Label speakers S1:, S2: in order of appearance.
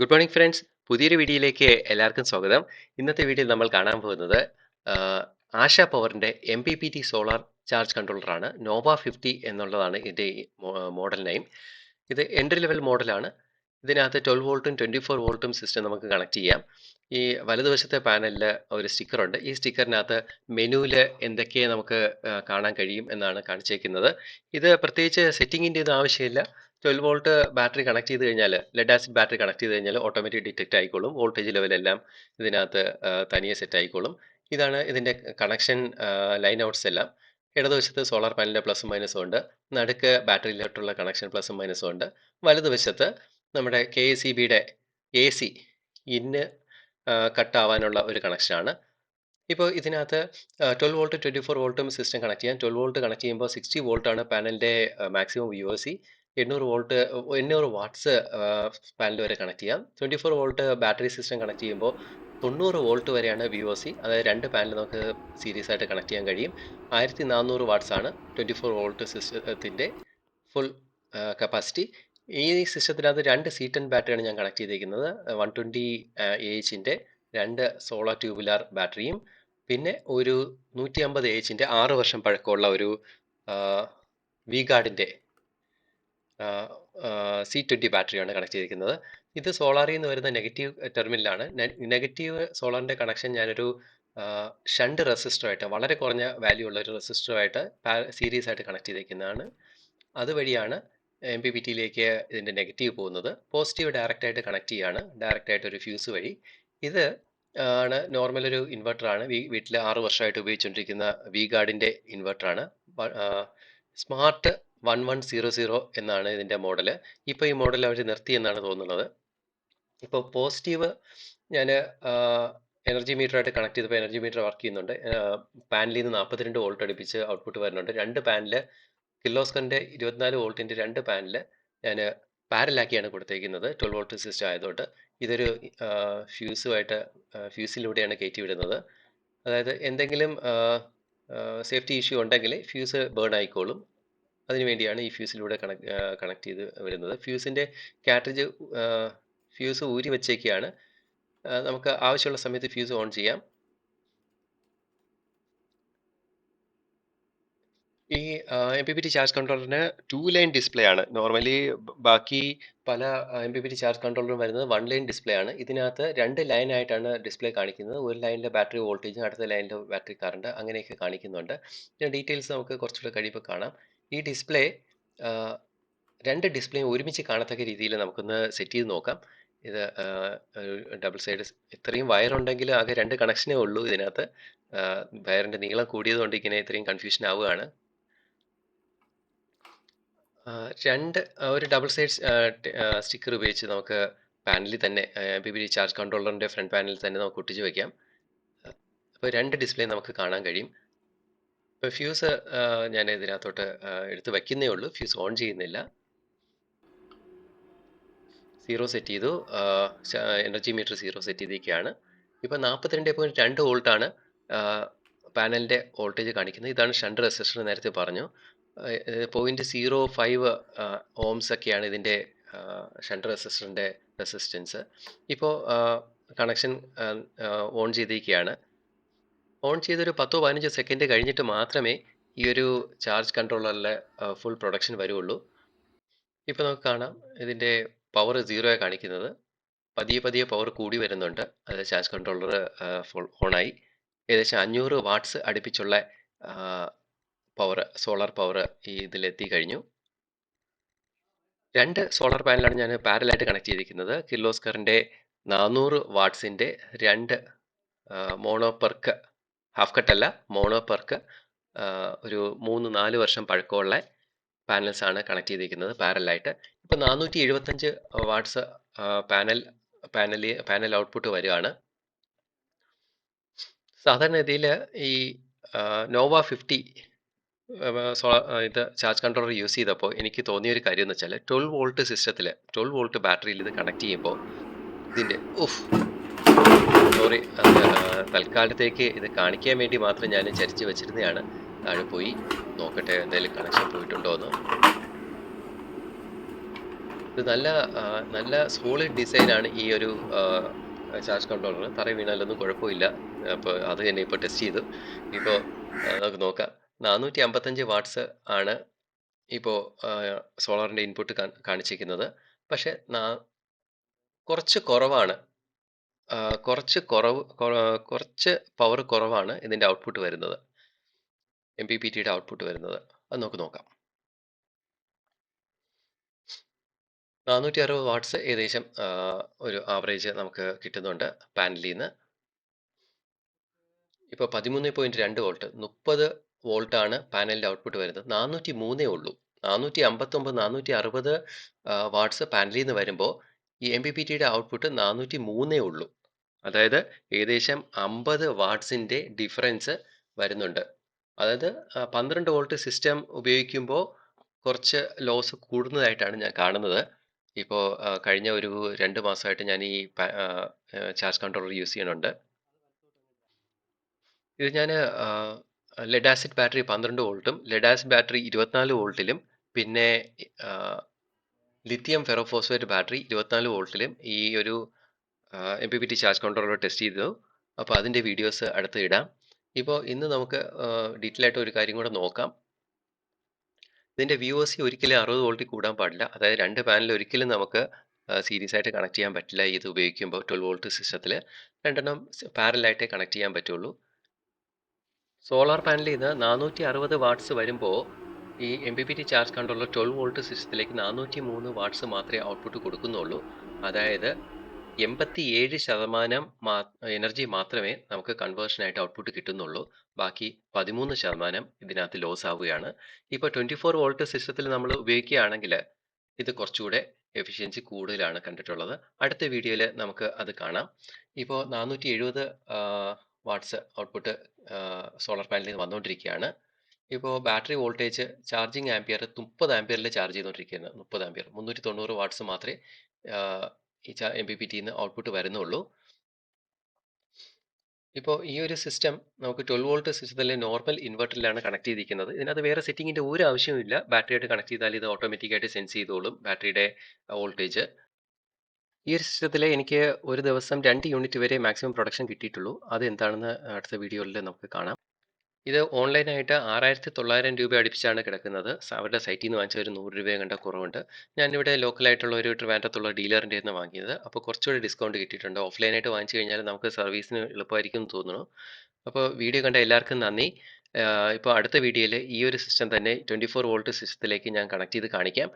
S1: Good morning friends. പുതിയൊരു വീഡിയോയിലേക്ക് എല്ലാവർക്കും സ്വാഗതം. ഇന്നത്തെ വീഡിയോയിൽ നമ്മൾ കാണാൻ പോകുന്നത് ആശ പവറിൻ്റെ MPPT സോളാർ ചാർജ് കൺട്രോളറാണ്. നോവ 50 എന്നുള്ളതാണ് ഇതിൻ്റെ മോഡൽ നെയിം. ഇത് എൻട്രി ലെവൽ മോഡലാണ്. ഇതിനകത്ത് 12 വോൾട്ടും 24 വോൾട്ടും സിസ്റ്റം നമുക്ക് കണക്ട് ചെയ്യാം. ഈ വലതുവശത്തെ പാനലിൽ ഒരു സ്റ്റിക്കറുണ്ട്. ഈ സ്റ്റിക്കറിനകത്ത് മെനുവിൽ എന്തൊക്കെ നമുക്ക് കാണാൻ കഴിയും എന്നാണ് കാണിച്ചേക്കുന്നത്. ഇത് പ്രത്യേകിച്ച് സെറ്റിങ്ങിൻ്റെ ഇത് ആവശ്യമില്ല. 12 വോൾട്ട് ബാറ്ററി കണക്ട് ചെയ്ത് കഴിഞ്ഞാൽ, ലെഡ് ആസിഡ് ബാറ്ററി കണക്ട് ചെയ്ത് കഴിഞ്ഞാൽ ഓട്ടോമാറ്റിക് ഡിറ്റക്ട് ആയിക്കോളും. വോൾട്ടേജ് ലെവലെല്ലാം ഇതിനകത്ത് തനിയെ സെറ്റ് ആയിക്കോളും. ഇതാണ് ഇതിൻ്റെ കണക്ഷൻ ലൈൻ ഔട്ട്സ് എല്ലാം. ഇടതുവശത്ത് സോളാർ പാനലിൻ്റെ പ്ലസും മൈനസും ഉണ്ട്. നടുക്ക് ബാറ്ററിയിലോട്ടുള്ള കണക്ഷൻ പ്ലസും മൈനസും ഉണ്ട്. വലതുവശത്ത് നമ്മുടെ KSEBയുടെ AC ഇന്ന് കട്ടാവാനുള്ള ഒരു കണക്ഷനാണ്. ഇപ്പോൾ ഇതിനകത്ത് 12 വോൾട്ട് 24 വോൾട്ടും സിസ്റ്റം കണക്ട് ചെയ്യാം. 12 വോൾട്ട് കണക്ട് ചെയ്യുമ്പോൾ 60 വോൾട്ടാണ് പാനലിൻ്റെ മാക്സിമം VOC. 800 വാട്ട്സ് പാനൽ വരെ കണക്ട് ചെയ്യാം. 24 വോൾട്ട് ബാറ്ററി സിസ്റ്റം കണക്ട് ചെയ്യുമ്പോൾ 90 വോൾട്ട് വരെയാണ് VOC. അതായത് രണ്ട് പാനൽ നമുക്ക് സീരീസ് ആയിട്ട് കണക്ട് ചെയ്യാൻ കഴിയും. 1400 വാട്ട്സ് ആണ് 24 വോൾട്ട് സിസ്റ്റത്തിൻ്റെ ഫുൾ കപ്പാസിറ്റി. ഈ സിസ്റ്റത്തിനകത്ത് രണ്ട് C10 ബാറ്ററിയാണ് ഞാൻ കണക്ട് ചെയ്തിരിക്കുന്നത്. 120 AHൻ്റെ രണ്ട് സോളാർ ട്യൂബുലാർ ബാറ്ററിയും പിന്നെ ഒരു 150 AHൻ്റെ 6 വർഷം പഴക്കമുള്ള ഒരു V-ഗാർഡിൻ്റെ C20 ബാറ്ററിയാണ് കണക്ട് ചെയ്തിരിക്കുന്നത്. ഇത് സോളാറിൽ നിന്ന് വരുന്ന നെഗറ്റീവ് ടെർമിനലാണ്. നെഗറ്റീവ് സോളാറിൻ്റെ കണക്ഷൻ ഞാനൊരു ഷണ്ട് റെസിസ്റ്ററായിട്ട്, വളരെ കുറഞ്ഞ വാല്യൂ ഉള്ള ഒരു റെസിസ്റ്ററുമായിട്ട് സീരീസ് ആയിട്ട് കണക്ട് ചെയ്തിരിക്കുന്നതാണ്. അതുവഴിയാണ് MPPTയിലേക്ക് ഇതിൻ്റെ നെഗറ്റീവ് പോകുന്നത്. പോസിറ്റീവ് ഡയറക്റ്റായിട്ട് കണക്ട് ചെയ്യുകയാണ്, ഡയറക്റ്റായിട്ട് ഒരു ഫ്യൂസ് വഴി. ഇത് ആണ് നോർമൽ ഒരു ഇൻവെർട്ടറാണ്. വീട്ടിൽ 6 വർഷമായിട്ട് ഉപയോഗിച്ചുകൊണ്ടിരിക്കുന്ന V-ഗാർഡിൻ്റെ ഇൻവെർട്ടറാണ്. സ്മാർട്ട് 1100 എന്നാണ് ഇതിൻ്റെ മോഡല്. ഇപ്പോൾ ഈ മോഡൽ അവർ നിർത്തി എന്നാണ് തോന്നുന്നത്. ഇപ്പോൾ പോസിറ്റീവ് ഞാൻ എനർജി മീറ്ററായിട്ട് കണക്ട് ചെയ്തപ്പോൾ എനർജി മീറ്റർ വർക്ക് ചെയ്യുന്നുണ്ട്. പാനലിൽ നിന്ന് 42 വോൾട്ട് അടുപ്പിച്ച് ഔട്ട്പുട്ട് വരുന്നുണ്ട്. രണ്ട് പാനൽ കിർലോസ്കറിൻ്റെ 24 വോൾട്ടിൻ്റെ രണ്ട് പാനൽ ഞാൻ പാരലാക്കിയാണ് കൊടുത്തേക്കുന്നത്. 12 വോൾട്ട് സിസ്റ്റം ആയതുകൊണ്ട് ഇതൊരു ഫ്യൂസിലൂടെയാണ് കയറ്റി വിടുന്നത്. അതായത് എന്തെങ്കിലും സേഫ്റ്റി ഇഷ്യൂ ഉണ്ടെങ്കിൽ ഫ്യൂസ് ബേൺ ആയിക്കോളും. അതിനുവേണ്ടിയാണ് ഈ ഫ്യൂസിലൂടെ കണക്ട് ചെയ്ത് വരുന്നത്. ഫ്യൂസിൻ്റെ കാട്രിഡ്ജ് ഫ്യൂസ് ഊരി വെച്ചേക്കാണ്. നമുക്ക് ആവശ്യമുള്ള സമയത്ത് ഫ്യൂസ് ഓൺ ചെയ്യാം. ഈ MPPT ചാർജ് കൺട്രോളറിന് 2 ലൈൻ ഡിസ്പ്ലേ ആണ്. നോർമലി ബാക്കി പല MPPT ചാർജ് കൺട്രോളറും വരുന്നത് 1 ലൈൻ ഡിസ്പ്ലേ ആണ്. ഇതിനകത്ത് 2 ലൈനായിട്ടാണ് ഡിസ്പ്ലേ കാണിക്കുന്നത്. ഒരു ലൈനിലെ ബാറ്ററി വോൾട്ടേജും അടുത്ത ലൈനിലെ ബാറ്ററി കറണ്ട് അങ്ങനെയൊക്കെ കാണിക്കുന്നുണ്ട്. ഇതിൻ്റെ ഡീറ്റെയിൽസ് നമുക്ക് കുറച്ചുകൂടെ കഴിയുമ്പോൾ കാണാം. ഈ ഡിസ്പ്ലേ രണ്ട് ഡിസ്പ്ലേയും ഒരുമിച്ച് കാണത്തക്ക രീതിയിൽ നമുക്കൊന്ന് സെറ്റ് ചെയ്ത് നോക്കാം. ഇത് ഡബിൾ സൈഡ്, ഇത്രയും വയറുണ്ടെങ്കിൽ ആകെ 2 കണക്ഷനേ ഉള്ളൂ ഇതിനകത്ത്. വയറിൻ്റെ നീളം കൂടിയതുകൊണ്ട് ഇങ്ങനെ ഇത്രയും കൺഫ്യൂഷൻ ആവുകയാണ്. ഒരു ഡബിൾ സൈഡ് സ്റ്റിക്കർ ഉപയോഗിച്ച് നമുക്ക് പാനലിൽ തന്നെ MPPT ചാർജ് കൺട്രോളറിൻ്റെ ഫ്രണ്ട് പാനലിൽ തന്നെ നമുക്ക് ഒട്ടിച്ച് വയ്ക്കാം. അപ്പോൾ 2 ഡിസ്പ്ലേ നമുക്ക് കാണാൻ കഴിയും. ഇപ്പോൾ ഫ്യൂസ് ഞാൻ ഇതിനകത്തോട്ട് എടുത്ത് വയ്ക്കുന്നേ ഉള്ളൂ, ഫ്യൂസ് ഓൺ ചെയ്യുന്നില്ല. 0 സെറ്റ് ചെയ്തു. എനർജി മീറ്റർ 0 സെറ്റ് ചെയ്തിരിക്കുകയാണ്. ഇപ്പോൾ 42.2 വോൾട്ടാണ് പാനലിൻ്റെ വോൾട്ടേജ് കാണിക്കുന്നത്. ഇതാണ് ഷണ്ട് റെസിസ്റ്റർ, നേരത്തെ പറഞ്ഞു. 0.05 ഓംസ് ഒക്കെയാണ് ഇതിൻ്റെ ഷണ്ട് റെസിസ്റ്ററിൻ്റെ റെസിസ്റ്റൻസ്. ഇപ്പോൾ കണക്ഷൻ ഓൺ ചെയ്തിരിക്കുകയാണ്. ഓൺ ചെയ്തൊരു 10-15 സെക്കൻഡ് കഴിഞ്ഞിട്ട് മാത്രമേ ഈ ഒരു ചാർജ് കൺട്രോളറിൽ ഫുൾ പ്രൊഡക്ഷൻ വരുള്ളൂ. ഇപ്പോൾ നമുക്ക് കാണാം ഇതിൻ്റെ പവർ 0 കാണിക്കുന്നത്. പതിയെ പവർ കൂടി വരുന്നുണ്ട്. അത് ചാർജ് കൺട്രോളർ ഫുൾ ഓണായി. ഏകദേശം 500 വാട്ട്സ് അടുപ്പിച്ചുള്ള പവർ, സോളാർ പവർ ഇതിലെത്തി കഴിഞ്ഞു. 2 സോളാർ പാനലാണ് ഞാൻ പാരലായിട്ട് കണക്ട് ചെയ്തിരിക്കുന്നത്. കിർലോസ്കറിൻ്റെ 400 വാട്ട്സിൻ്റെ 2 മോണോപെർക്ക്, ഹാഫ് കട്ടല്ല, മോണോപെർക്ക് ഒരു 3-4 വർഷം പഴക്കമുള്ള പാനൽസ് ആണ് കണക്ട് ചെയ്തിരിക്കുന്നത് പാരലായിട്ട്. ഇപ്പോൾ 475 വാട്ട്സ് പാനൽ ഔട്ട്പുട്ട് വരികയാണ്. സാധാരണഗതിയിൽ ഈ നോവ 50 ഇത് ചാർജ് കൺട്രോളർ യൂസ് ചെയ്തപ്പോൾ എനിക്ക് തോന്നിയൊരു കാര്യം എന്ന് വെച്ചാൽ 12 വോൾട്ട് സിസ്റ്റത്തിൽ 12 വോൾട്ട് ബാറ്ററിയിൽ ഇത് കണക്ട് ചെയ്യുമ്പോൾ ഇതിൻ്റെ സോറി, തൽക്കാലത്തേക്ക് ഇത് കാണിക്കാൻ വേണ്ടി മാത്രം ഞാൻ ചരിച്ച് വെച്ചിരുന്നതാണ്. താഴെ പോയി നോക്കട്ടെ എന്തെങ്കിലും കണക്ഷൻ പോയിട്ടുണ്ടോ എന്ന്. ഇത് നല്ല സോളിഡ് ഡിസൈനാണ് ഈ ഒരു ചാർജ് കൺട്രോളർ. തറയിൽ വീണാലൊന്നും കുഴപ്പമില്ല. അപ്പോൾ അത് തന്നെ ഇപ്പോൾ ടെസ്റ്റ് ചെയ്തു. ഇപ്പോൾ നമുക്ക് നോക്കാം. 455 വാട്ട്സ് ആണ് ഇപ്പോൾ സോളാറിൻ്റെ ഇൻപുട്ട് കാണിച്ചിരിക്കുന്നത്. പക്ഷേ കുറച്ച് കുറവാണ്. കുറച്ച് പവർ കുറവാണ് ഇതിൻ്റെ ഔട്ട്പുട്ട് വരുന്നത്. MPPTയുടെ ഔട്ട്പുട്ട് വരുന്നത്. അത് നമുക്ക് നോക്കാം. 460 വാട്ട്സ് ഏകദേശം ഒരു ആവറേജ് നമുക്ക് കിട്ടുന്നുണ്ട് പാനലിൽ നിന്ന്. ഇപ്പോൾ 13.2 വോൾട്ട് 30 വോൾട്ടാണ് പാനലിൻ്റെ ഔട്ട്പുട്ട് വരുന്നത്. 403 ഉള്ളൂ. 459 460 വാട്ട്സ് പാനലിൽ നിന്ന് വരുമ്പോൾ ഈ MPPTയുടെ ഔട്ട്പുട്ട് 403 ഉള്ളൂ. അതായത് ഏകദേശം 50 വാട്ട്സിൻ്റെ ഡിഫറൻസ് വരുന്നുണ്ട്. അതായത് 12 വോൾട്ട് സിസ്റ്റം ഉപയോഗിക്കുമ്പോൾ കുറച്ച് ലോസ് കൂടുന്നതായിട്ടാണ് ഞാൻ കാണുന്നത്. ഇപ്പോൾ കഴിഞ്ഞ ഒരു 2 മാസമായിട്ട് ഞാൻ ഈ ചാർജ് കൺട്രോളർ യൂസ് ചെയ്യുന്നുണ്ട്. ഇത് ഞാൻ ലെഡ് ആസിഡ് ബാറ്ററി 12 വോൾട്ടും ലെഡ് ആസിഡ് ബാറ്ററി 24 വോൾട്ടിലും പിന്നെ ലിത്തിയം ഫെറോഫോസ്ഫേറ്റ് ബാറ്ററി 24 വോൾട്ടിലും ഈ ഒരു MPPT ചാർജ് കൺട്രോളർ ടെസ്റ്റ് ചെയ്തു. അപ്പോൾ അതിൻ്റെ വീഡിയോസ് അടുത്ത് ഇടാം. ഇപ്പോൾ ഇന്ന് നമുക്ക് ഡീറ്റെയിൽ ആയിട്ട് ഒരു കാര്യം കൂടെ നോക്കാം. ഇതിൻ്റെ VOC ഒരിക്കലും 60 വോൾട്ടിൽ കൂടാൻ പാടില്ല. അതായത് 2 പാനൽ ഒരിക്കലും നമുക്ക് സീരീസ് ആയിട്ട് കണക്ട് ചെയ്യാൻ പറ്റില്ല. ഇത് ഉപയോഗിക്കുമ്പോൾ 12 വോൾട്ട് സിസ്റ്റത്തിൽ 2 പാരലായിട്ടേ കണക്ട് ചെയ്യാൻ പറ്റുള്ളൂ. സോളാർ പാനലിൽ നിന്ന് 460 വാട്ട്സ് വരുമ്പോൾ ഈ MPPT ചാർജ് കൺട്രോളർ 12 വോൾട്ട് സിസ്റ്റത്തിലേക്ക് 403 വാട്ട്സ് മാത്രമേ ഔട്ട്പുട്ട് കൊടുക്കുന്നുള്ളൂ. അതായത് 87% എനർജി മാത്രമേ നമുക്ക് കൺവേർഷനായിട്ട് ഔട്ട്പുട്ട് കിട്ടുന്നുള്ളൂ. ബാക്കി 13% ഇതിനകത്ത് ലോസ് ആവുകയാണ്. ഇപ്പോൾ 24 വോൾട്ട് സിസ്റ്റത്തിൽ നമ്മൾ ഉപയോഗിക്കുകയാണെങ്കിൽ ഇത് കുറച്ചുകൂടെ എഫിഷ്യൻസി കൂടുതലാണ് കണ്ടിട്ടുള്ളത്. അടുത്ത വീഡിയോയിൽ നമുക്ക് അത് കാണാം. ഇപ്പോൾ 470 വാട്ട്സ് ഔട്ട്പുട്ട് സോളാർ പാനലിൽ നിന്ന് വന്നുകൊണ്ടിരിക്കുകയാണ്. ഇപ്പോൾ ബാറ്ററി വോൾട്ടേജ് ചാർജിങ് ആംപിയർ 30 ആംപിയറിൽ ചാർജ് ചെയ്തുകൊണ്ടിരിക്കുകയാണ്. 30 ആംപിയർ 390 വാട്ട്സ് മാത്രമേ ഈ MPPTന്ന് ഔട്ട്പുട്ട് വരുന്നുള്ളൂ. ഇപ്പോൾ ഈ ഒരു സിസ്റ്റം നമുക്ക് 12 വോൾട്ട് സിസ്റ്റത്തിലെ നോർമൽ ഇൻവെർട്ടറിലാണ് കണക്ട് ചെയ്തിരിക്കുന്നത്. ഇതിനകത്ത് വേറെ സെറ്റിങ്ങിൻ്റെ ഒരു ആവശ്യവുമില്ല. ബാറ്ററിയായിട്ട് കണക്ട് ചെയ്താൽ ഇത് ഓട്ടോമാറ്റിക്കായിട്ട് സെൻസ് ചെയ്തോളും ബാറ്ററിയുടെ വോൾട്ടേജ്. ഈ ഒരു സിസ്റ്റത്തിൽ എനിക്ക് ഒരു ദിവസം 2 യൂണിറ്റ് വരെ മാക്സിമം പ്രൊഡക്ഷൻ കിട്ടിയിട്ടുള്ളൂ. അത് എന്താണെന്ന് അടുത്ത വീഡിയോയിൽ നമുക്ക് കാണാം. ഇത് ഓൺലൈനായിട്ട് 6,900 രൂപ അടുപ്പിച്ചാണ് കിടക്കുന്നത്. അവരുടെ സൈറ്റിൽ നിന്ന് വാങ്ങിച്ച ഒരു 100 രൂപ കണ്ട കുറവുണ്ട്. ഞാനിവിടെ ലോക്കലായിട്ടുള്ള ഒരു ട്രിവാൻഡ്രത്തുള്ള ഡീലറിൻ്റെ നിന്ന് വാങ്ങിയത്. അപ്പോൾ കുറച്ചുകൂടി ഡിസ്കൗണ്ട് കിട്ടിയിട്ടുണ്ട്. ഓഫ്ലൈനായിട്ട് വാങ്ങിച്ചു കഴിഞ്ഞാൽ നമുക്ക് സർവീസിന് എളുപ്പമായിരിക്കും എന്ന് തോന്നുന്നു. അപ്പോൾ വീഡിയോ കണ്ട എല്ലാവർക്കും നന്ദി. ഇപ്പോൾ അടുത്ത വീഡിയോയിൽ ഈ ഒരു സിസ്റ്റം തന്നെ 24 വോൾട്ട് സിസ്റ്റത്തിലേക്ക് ഞാൻ കണക്ട് ചെയ്ത് കാണിക്കാം.